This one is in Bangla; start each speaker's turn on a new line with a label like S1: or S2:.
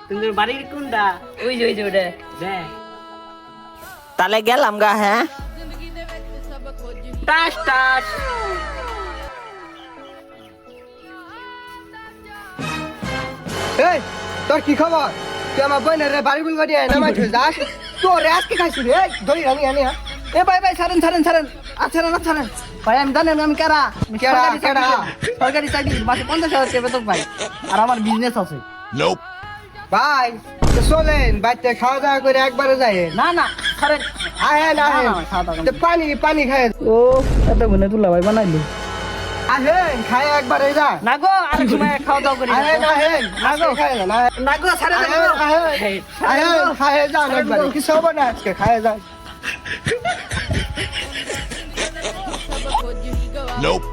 S1: তোদের বাড়ির কোনটা?
S2: ওই যে ওটা
S1: দেখ
S3: তাহলে গেলাম গা। হ্যাঁ,
S1: টাস টাস।
S4: এই তোর কি খবর? তুই আমার বোনের বাড়ি গুল গাড়ি নামাই যাস তোর আজকে খাইছি রে। ধরি আমি আনি এ ভাই ভাই ছাড়েন ছাড়েন ছাড়েন আর ছাড়েন না ছাড়েন ভাই। আমি জানেন আমি কেরা
S1: কেডা,
S4: কেডা
S1: কেডা?
S4: সরকারি চাকরি মাসে 50,000 টাকা বেতন পাই আর আমার বিজনেস আছে। ভাই তো চলেন বাচ্চা খাওয়া দাওয়া করে একবারে যাই।
S1: না না ছাড়েন।
S4: আহেন আহেন
S1: না, না, খাওয়া দাওয়া
S4: তো পানি পানি খায়।
S1: ও এত গুনে তুলা ভাই বানাইলি।
S4: আহেন খায় একবারে যা।
S1: না গো আর সময় খাওয়া দাওয়া করি।
S4: আহেন আহেন
S1: না গো।
S4: খায় না
S1: না গো ছাড়ে দেন গো।
S4: আহেন খায় যান একবারে কিছু হবে না আজকে খায় যান।
S5: Nope.